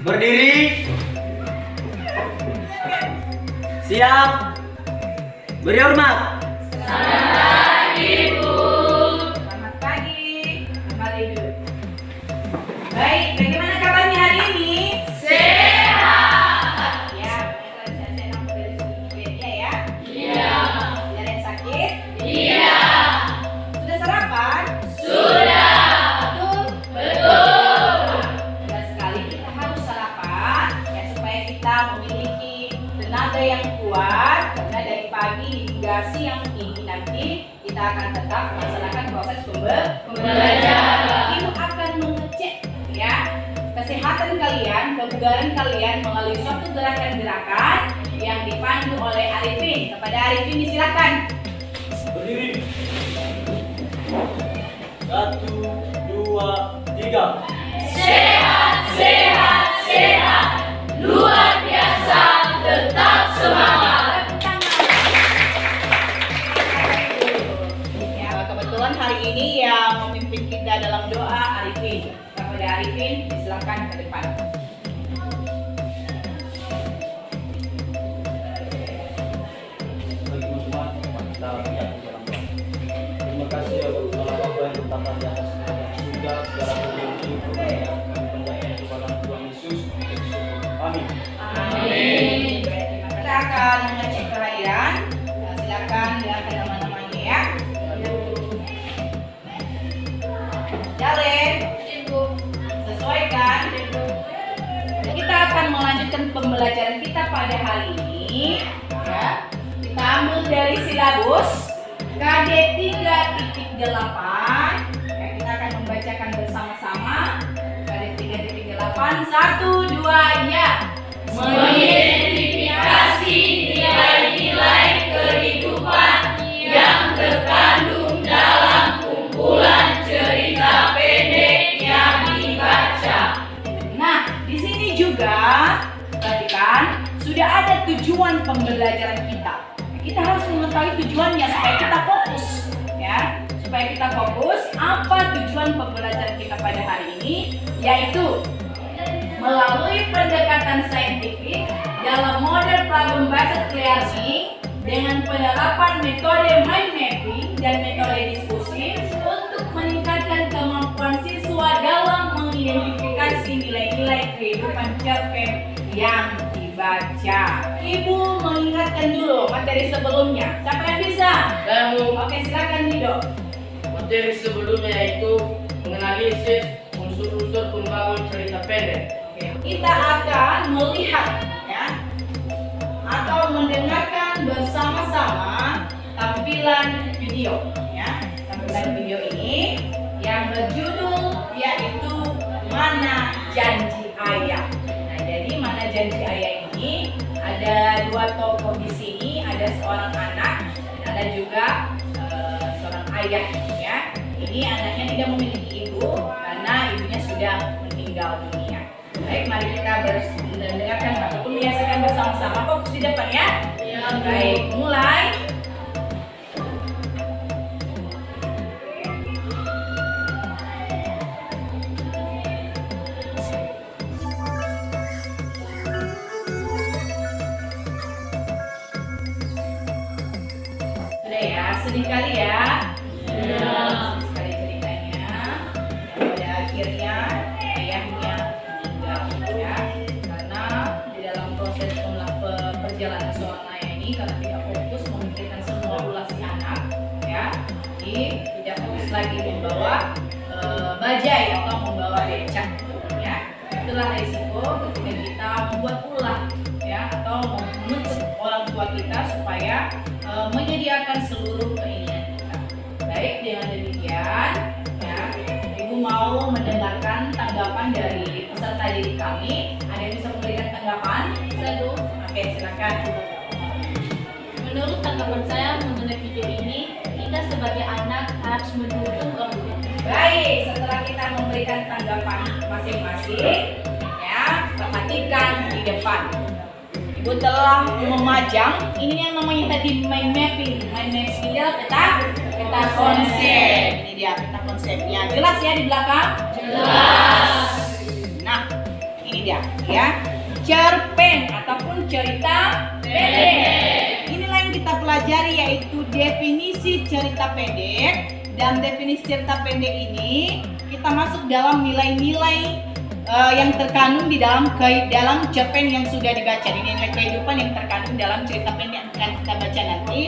Berdiri. Siap. Beri hormat. Selamat pagi. Kembali duduk. Baik, bagaimana kabarnya hari ini? Sehat. Ya, saya senang dari sini ya. Iya. Tidak ada yang sakit? Iya. Sudah sarapan? Sudah. Betul? Betul. Benar sekali, kita harus sarapan ya supaya kita memiliki tenaga yang kuat karena dari pagi hingga siang ini nanti kita akan tetap melaksanakan proses pembelajaran. Ibu akan mengecek ya kesehatan kalian, kebugaran kalian melalui suatu gerakan-gerakan yang dipandu oleh Arifin. Kepada Arifin disilakan. Berdiri. 1, 2, 3. Sehat, sehat, sehat. Luar biasa, tetap semangat. Ya, kebetulan hari ini yang memimpin kita dalam doa Arifin. Kepada Arifin disilakan ke depan. Bagi teman-teman, kita lihat di dalam doa. Terima kasih ya Allah Bapa yang bertata di atas surga, segala puji kami panjatkan kepada Tuhan Yesus. Amin. Amin. Kita akan mengecek kehadiran. Nah, silakan diangkat nama-namanya ya. Jalen, sesuaikan. Kita akan melanjutkan pembelajaran kita pada hari ini. Ya. Kita ambil dari silabus KD 3.8. Ya, kita akan membacakan bersama-sama. KD 3.8. 1, 2, ya. Mengidentifikasi nilai-nilai kehidupan yang terkandung dalam kumpulan cerita pendek yang dibaca. Nah, di sini juga perhatikan sudah ada tujuan pembelajaran kita. Kita harus mengetahui tujuannya supaya kita fokus, ya. Supaya kita fokus, apa tujuan pembelajaran kita pada hari ini? Yaitu melalui pendekatan saintifik dalam model problem based learning dengan penerapan metode mind mapping dan metode diskusi untuk meningkatkan kemampuan siswa dalam mengidentifikasi nilai-nilai kehidupan cerpen yang dibaca. Ibu mengingatkan dulu materi sebelumnya. Siapa yang bisa? Kamu. Oke, silakan Dido. Materi sebelumnya yaitu menganalisis unsur-unsur pembangun cerita pendek. Kita akan melihat ya atau mendengarkan bersama-sama tampilan video ya. Tampilan video ini yang berjudul yaitu Mana Janji Ayah. Nah, jadi Mana Janji Ayah ini ada dua tokoh di sini, ada seorang anak dan ada juga seorang ayah ya. Ini anaknya tidak memiliki ibu karena ibunya sudah meninggal dunia. Baik, mari kita mendengarkan ataupun menyaksikan bersama-sama. Fokus di depan ya. Baik, mulai. Sudah ya, sedih kali ya. Sedih sekali ceritanya. Pada akhirnya ayahnya meninggal ya, karena di dalam proses perjalanan seorang ayah ini karena tidak fokus memikirkan semua ulah si anak ya, jadi tidak fokus lagi membawa bajai atau membawa becak ya. Itulah risiko ketika kita membuat ulah ya atau menuntut orang tua kita supaya menyediakan seluruh keinginan kita. Baik, dengan demikian ya, Ibu mau mendengarkan tanggapan dari peserta didik kami. Ada yang bisa memberikan tanggapan? Oke, silakan. Menurut tanggapan saya mengenai video ini, kita sebagai anak harus mendukung orang tua. Baik, setelah kita memberikan tanggapan masing-masing, ya, perhatikan di depan. Ibu telah memajang ini yang namanya tadi mind mapping. Mind mapping adalah peta konsep. Ini dia peta konsepnya. Jelas ya di belakang? Jelas. Nah, ini dia ya. Cerpen ataupun cerita pendek. Inilah yang kita pelajari, yaitu definisi cerita pendek. Dan definisi cerita pendek ini kita masuk dalam nilai-nilai yang terkandung di dalam cerpen yang sudah dibaca. Ini nilai kehidupan yang terkandung dalam cerita pendek yang akan kita baca nanti.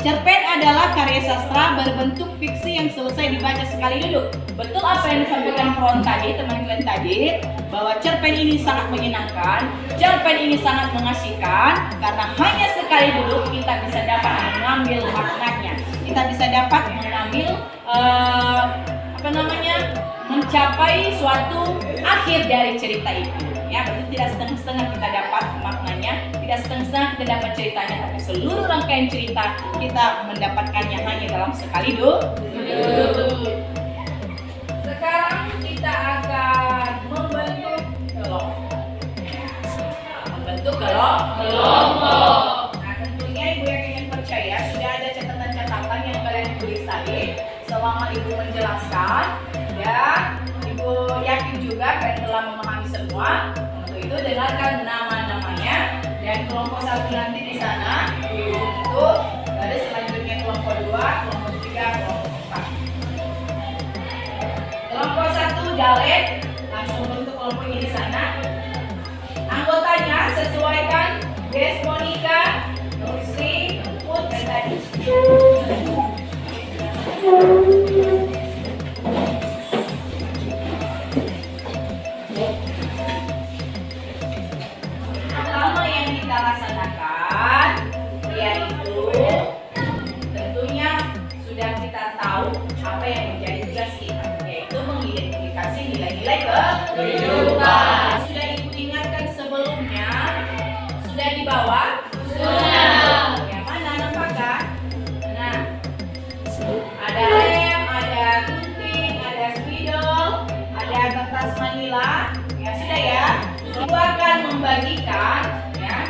Cerpen adalah karya sastra berbentuk fiksi yang selesai dibaca sekali duduk. Betul apa yang disampaikan Front tadi, teman kalian tadi, bahwa cerpen ini sangat menyenangkan, cerpen ini sangat mengasihkan, karena hanya sekali duduk kita bisa dapat mengambil maknanya. Kita bisa dapat mengambil mencapai suatu akhir dari cerita itu. Ya, berarti tidak setengah-setengah kita dapat maknanya, tidak setengah-setengah kita dapat ceritanya, tapi seluruh rangkaian cerita kita mendapatkannya hanya dalam sekali duduk. Sekarang kita akan membentuk kelompok. Membentuk kelompok. Nah, tentunya Ibu yakin percaya sudah ada catatan-catatan yang kalian tulis tadi selama Ibu menjelaskan, dan Ibu yakin juga kalian telah memahami semua. Untuk itu dengarkan nama-namanya, dan kelompok 1 nanti di sana itu dari selanjutnya kelompok 2, kelompok 3, kelompok 4. Kelompok 1 Jalet, langsung bentuk kelompok ini di sana. Anggotanya sesuaikan Des, Monica, Nursi, Put, dan tadi. Pertama yang kita laksanakan yaitu tentunya sudah kita tahu apa yang menjadi tugas kita, yaitu mengidentifikasi nilai-nilai kehidupan. Sudah Ibu ingatkan sebelumnya? Sudah dibawa? Sudah. Yang mana nampakkan? Nah, ada lem, ada gunting, ada spidol, ada kertas manila. Ya sudah ya. Ibu akan membagikan ya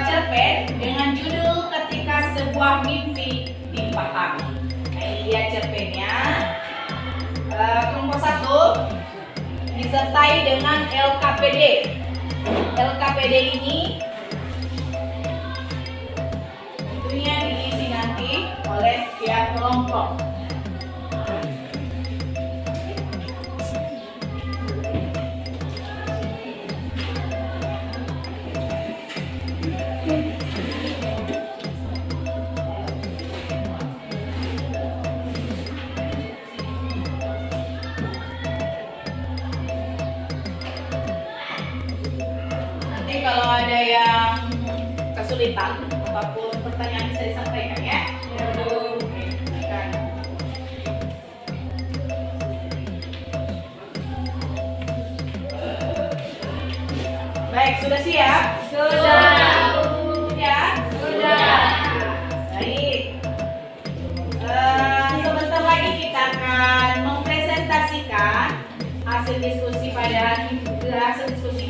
cerpen dengan judul Ketika Sebuah Mimpi Dipahami. Nah, ini dia cerpennya. Kelompok 1 disertai dengan LKPD. LKPD ini tentunya diisi nanti oleh setiap kelompok. Nanti kalau ada yang kesulitan apapun pertanyaan bisa disampaikan ya. Baik, sudah siap? Sudah. Ya? Sudah. Baik. Sebentar lagi kita akan mempresentasikan hasil diskusi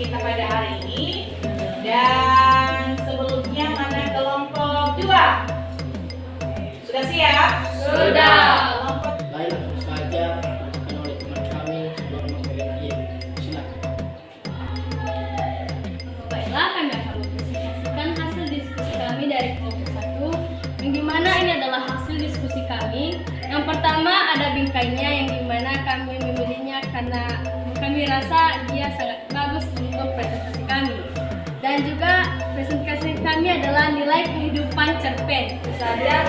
kita pada hari ini. Dan sebelumnya mana kelompok 2? Sudah siap? Sudah. Kelompok Baik, langsung saja akan oleh teman kami sebelum memberi silakan. Baiklah, kami akan mempresentasikan hasil diskusi kami dari kelompok 1, yang dimana ini adalah hasil diskusi kami. Yang pertama ada bingkainya, yang dimana kami memilihnya karena kami rasa dia sangat bagus untuk presentasi kami. Dan juga presentasi kami adalah nilai kehidupan cerpen. Saja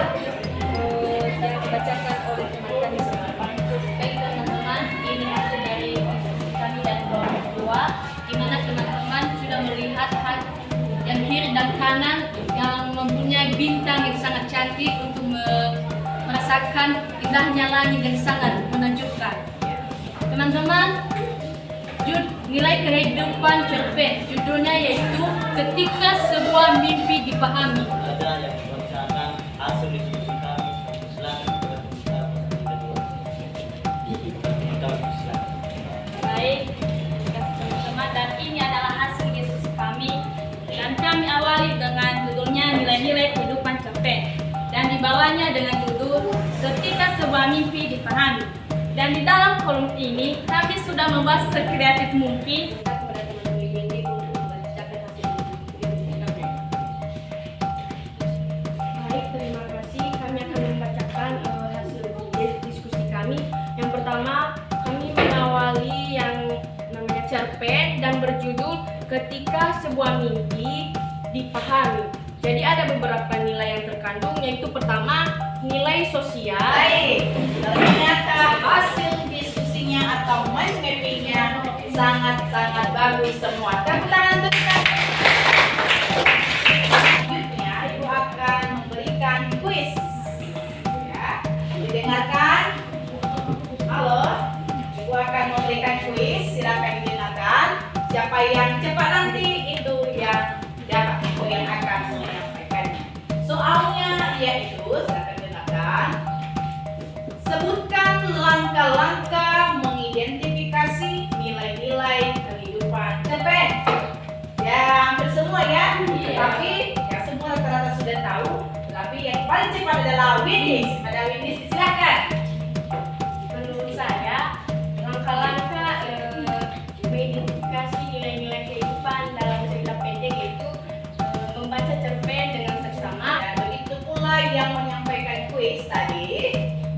dibacakan oleh teman kami semua. Baik teman-teman, ini hasil dari presentasi kami dari kelompok 2, di mana teman-teman sudah melihat yang kiri dan kanan yang mempunyai bintang yang sangat cantik untuk merasakan indahnya langit yang sangat menakjubkan. Teman-teman, nilai kehidupan cerpen judulnya yaitu Ketika Sebuah Mimpi Dipahami. Ada yang membacakan hasil diskusi kami. Silakan. Baik, teman-teman, dan ini adalah hasil diskusi kami. membawanya dengan judul Ketika Sebuah Mimpi Dipahami. Dan di dalam kolom ini kami sudah membahas sekreatif mungkin kepada teman-teman IBT untuk mencapai hasil diskusi kami. Baik, terima kasih. Kami akan membacakan hasil diskusi kami. Yang pertama, kami mengawali yang namanya cerpen dan berjudul Ketika Sebuah Mimpi Dipahami. Jadi ada beberapa nilai yang terkandung, yaitu pertama, nilai sosial. Baik, ternyata hasil diskusinya atau mind mappingnya sangat-sangat bagus semua. Tepuk tangan untuk kita. Selanjutnya, Ibu akan memberikan kuis. Ya, didengarkan. Halo, Ibu akan memberikan kuis. Silakan didengarkan. Siapa yang cepat nanti itu yang dapat itu yang akan menyampaikannya. Soalnya yaitu, silakan dengarkan. Sebutkan langkah-langkah mengidentifikasi nilai-nilai kehidupan cerpen. Ya, hampir semua ya. Tetapi ya semua rata-rata sudah tahu. Tetapi yang paling cepat adalah Winis. Ada Winis, silakan. Menurut saya, langkah-langkah mengidentifikasi nilai-nilai kehidupan dalam cerita pendek yaitu membaca cerpen dengan seksama. Dan begitu pula yang menyampaikan kuis tadi,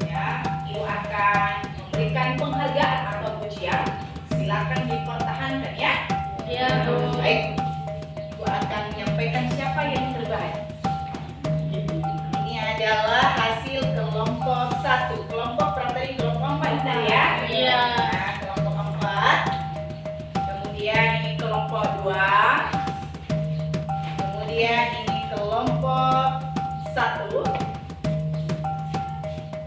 ya, Ibu akan memberikan penghargaan atau pujian. Silakan dipertahankan ya. Ya, Baik, Ibu akan menyampaikan siapa yang terbaik. Ini adalah hasil kelompok 1. Kelompok berapa tadi? Kelompok 4 tadi ya? Iya. Nah, kelompok 4. Kemudian ini kelompok 2. Kemudian ini kelompok 1.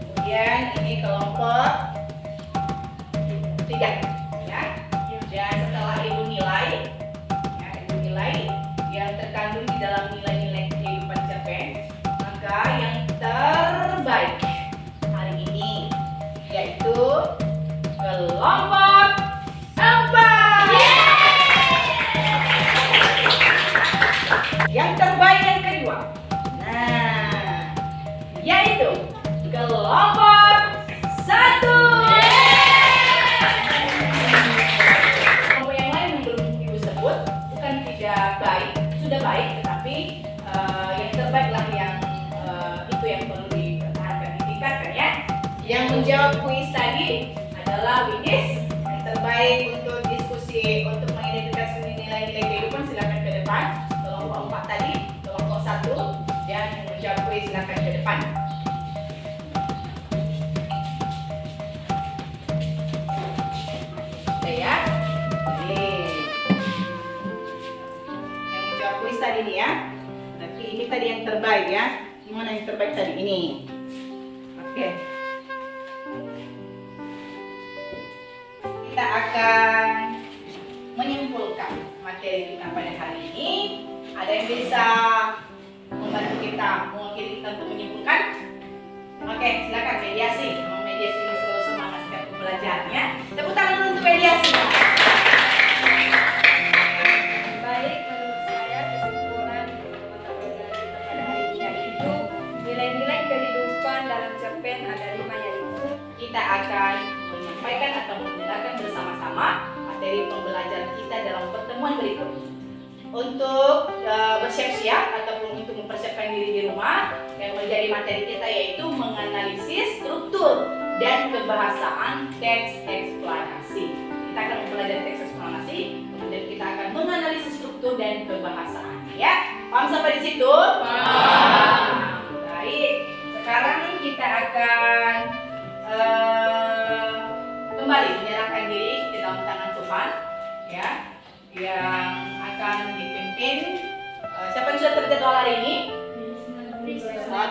Kemudian ini kelompok 3 ya. Dan setelah Ibu nilai, ya, Ibu nilai yang terkandung di dalam nilai-nilai kehidupan cerpen, maka yang terbaik hari ini yaitu kelompok 4. Yang terbaik yang kedua, nah, yaitu kelompok 1. Kelompok yang lain yang belum Ibu sebut bukan tidak baik, sudah baik, tetapi yang terbaik lah yang itu yang perlu dipertahankan, ditingkatkan ya. Yang menjawab kuis tadi adalah Winis. Yang terbaik untuk diskusi untuk mengidentifikasi nilai-nilai kehidupan silakan ke depan. Kelompok 4 tadi, kelompok 1, dan yang menjawab kuis silakan ke depan. Oke ya. Ini yang menjawab kuis tadi nih ya. Nanti ini tadi yang terbaik ya. Gimana yang terbaik tadi ini? Oke. Kita akan menyimpulkan materi kita pada hari ini. Ada yang bisa membantu kita, mewakili kita untuk menyimpulkan? Oke, silakan mediasi. Memang mediasi ini selalu semangat setiap pembelajarannya. Tepuk tangan dulu untuk mediasi. baik, menurut saya kesimpulan mata pelajaran kita pada hari ini yaitu nilai-nilai kehidupan dalam cerpen ada 5 yaitu Kita akan menyampaikan atau mendengarkan bersama-sama materi pembelajaran kita dalam pertemuan berikut. Untuk bersiap-siap ataupun untuk mempersiapkan diri di rumah, yang menjadi materi kita yaitu menganalisis struktur dan kebahasaan teks eksplanasi. Kita akan mempelajari teks eksplanasi, kemudian kita akan menganalisis struktur dan kebahasaan. Ya, paham sampai di situ? Paham. Baik, sekarang kita akan kembali menyerahkan diri ke dalam tangan Tuhan, ya, yang akan dipimpin. Siapa yang sudah terjadwal hari ini?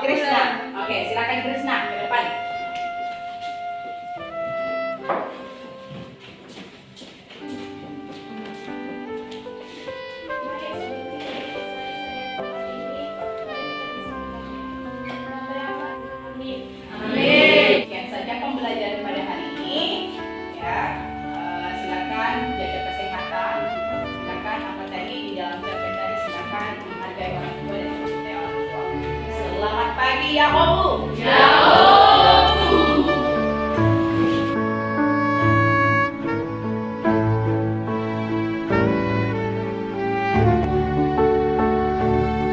Krisna. Oke, silakan Krisna ke depan. Amin. Sekian saja pembelajaran pada hari ini. Ya, silakan jaga kesehatan. Silakan apa tadi di dalam cerpen tadi, silakan menghargai orang tua dan mencintai orang tua. Selamat pagi. Nabi Yakub. Yakub.